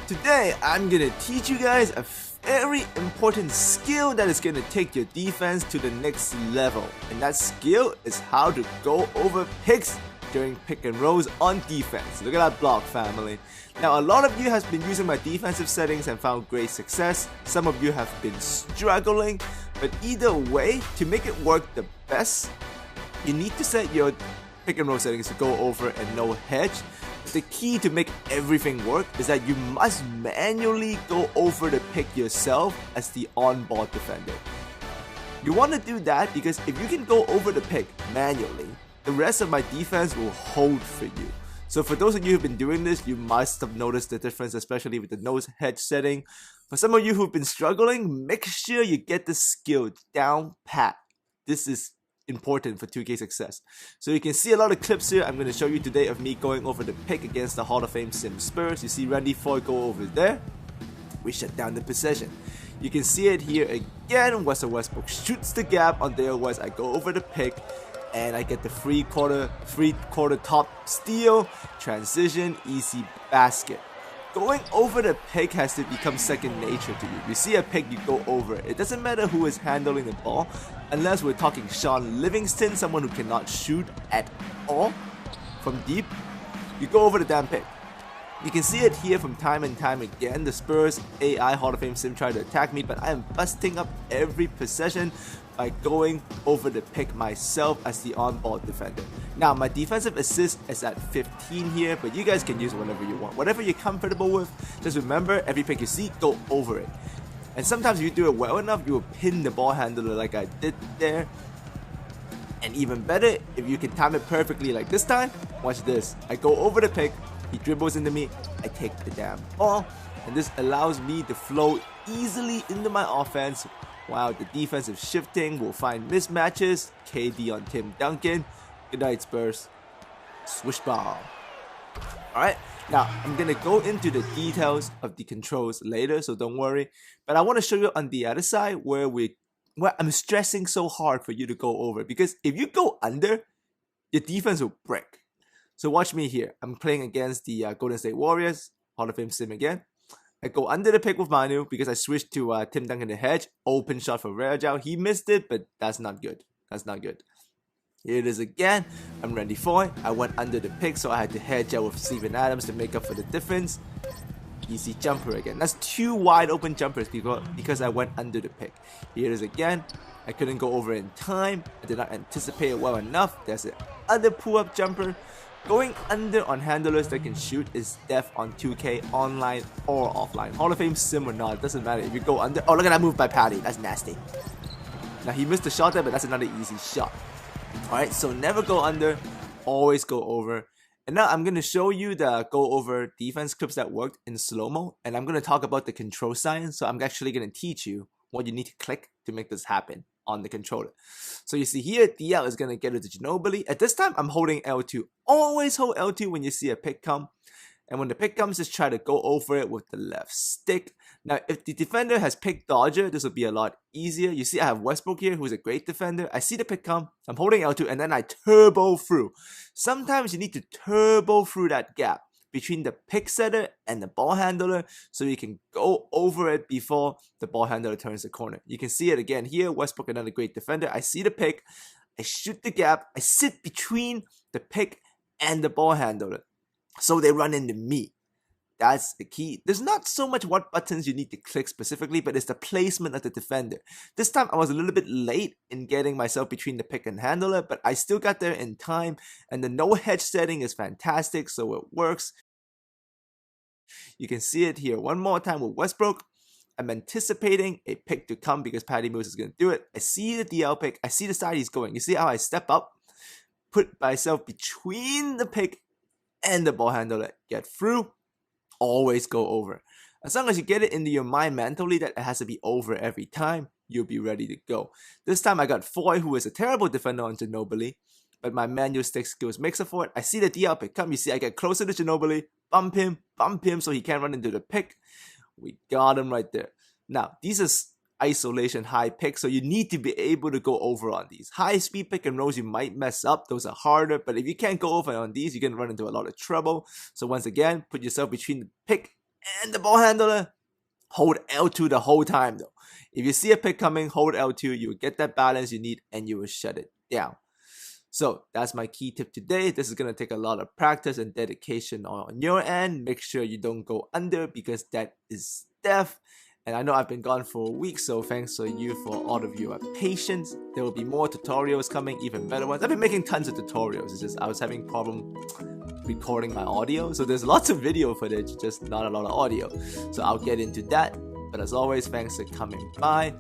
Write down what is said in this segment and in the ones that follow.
Today, I'm gonna teach you guys a very important skill that is gonna take your defense to the next level. And that skill is how to go over picks during pick and rolls on defense. Look at that block, family. Now, a lot of you have been using my defensive settings and found great success. Some of you have been struggling. But either way, to make it work the best, you need to set your pick and roll settings to go over and no hedge. The key to make everything work is that you must manually go over the pick yourself as the on-ball defender. You want to do that because if you can go over the pick manually, the rest of my defense will hold for you. So for those of you who've been doing this, you must have noticed the difference, especially with the nose hedge setting. For some of you who've been struggling, make sure you get the skill down pat. This is important for 2K success. So you can see a lot of clips here I'm going to show you today of me going over the pick against the Hall of Fame Sim Spurs. You see Randy Foye go over there. We shut down the possession. You can see it here again. Russell Westbrook shoots the gap on Dale West. I go over the pick and I get the free quarter top steal, transition, easy basket. Going over the pick has to become second nature to you. You see a pick, you go over it. It doesn't matter who is handling the ball, unless we're talking Sean Livingston, someone who cannot shoot at all from deep. You go over the damn pick. You can see it here from time and time again. The Spurs AI Hall of Fame Sim try to attack me, but I am busting up every possession by going over the pick myself as the on-ball defender. Now, my defensive assist is at 15 here, but you guys can use whatever you want. Whatever you're comfortable with, just remember, every pick you see, go over it. And sometimes if you do it well enough, you will pin the ball handler like I did there. And even better, if you can time it perfectly like this time, watch this. I go over the pick, he dribbles into me, I take the damn ball, and this allows me to flow easily into my offense while the defensive shifting will find mismatches. KD on Tim Duncan. Good night, Spurs. Swish bomb. Alright, now I'm gonna go into the details of the controls later, so don't worry. But I want to show you on the other side where I'm stressing so hard for you to go over, because if you go under, your defense will break. So watch me here. I'm playing against the Golden State Warriors, Hall of Fame Sim again. I go under the pick with Manu because I switched to Tim Duncan the hedge. Open shot for Rajao. He missed it, but that's not good. That's not good. Here it is again. I'm Randy Foye. I went under the pick, so I had to hedge out with Steven Adams to make up for the difference. Easy jumper again. That's two wide open jumpers because I went under the pick. Here it is again. I couldn't go over in time. I did not anticipate it well enough. There's the other pull-up jumper. Going under on handlers that can shoot is death on 2K online or offline. Hall of Fame Sim or not, it doesn't matter. If you go under, oh, look at that move by Patty, that's nasty. Now he missed the shot there, but that's another easy shot. Alright, so never go under, always go over. And now I'm going to show you the go over defense clips that worked in slow-mo, and I'm going to talk about the control science. So I'm actually going to teach you what you need to click to make this happen on the controller. So you see here, DL is going to get it to Ginobili. At this time, I'm holding L2. Always hold L2 when you see a pick come. And when the pick comes, just try to go over it with the left stick. Now, if the defender has pick dodger, this will be a lot easier. You see, I have Westbrook here, who's a great defender. I see the pick come. I'm holding L2, and then I turbo through. Sometimes you need to turbo through that gap between the pick setter and the ball handler so you can go over it before the ball handler turns the corner. You can see it again here. Westbrook, another great defender. I see the pick. I shoot the gap. I sit between the pick and the ball handler so they run into me. That's the key. There's not so much what buttons you need to click specifically, but it's the placement of the defender. This time I was a little bit late in getting myself between the pick and handler, but I still got there in time, and the no hedge setting is fantastic, so it works. You can see it here one more time with Westbrook. I'm anticipating a pick to come because Patty Mills is going to do it. I see the DL pick. I see the side he's going. You see how I step up, put myself between the pick and the ball handler, get through. Always go over. As long as you get it into your mind mentally that it has to be over every time, you'll be ready to go. This time I got Foye, who is a terrible defender on Ginobili, but my manual stick skills makes up for it. I see the DL pick come. You see I get closer to Ginobili, bump him so he can't run into the pick. We got him right there. Now, these are isolation high picks, so you need to be able to go over on these. High speed pick and rolls, you might mess up. Those are harder, but if you can't go over on these, you're going to run into a lot of trouble. So once again, put yourself between the pick And the ball handler, hold L2 the whole time though. If you see a pick coming, hold L2, you will get that balance you need and you will shut it down. So that's my key tip today. This is going to take a lot of practice and dedication on your end. Make sure you don't go under because that is death. And I know I've been gone for a week, so thanks to you for all of your patience. There will be more tutorials coming, even better ones. I've been making tons of tutorials. It's just I was having problem recording my audio. So there's lots of video footage, just not a lot of audio. So I'll get into that. But as always, thanks for coming by.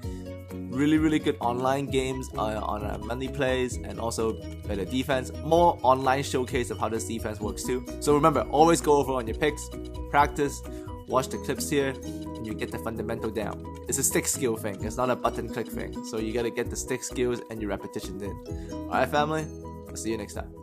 Really good online games on monthly plays and also better defense. More online showcase of how this defense works too. So remember, always go over on your picks, practice, watch the clips here, and you get the fundamental down. It's a stick skill thing. It's not a button click thing. So you gotta get the stick skills and your repetitions in. Alright family, I'll see you next time.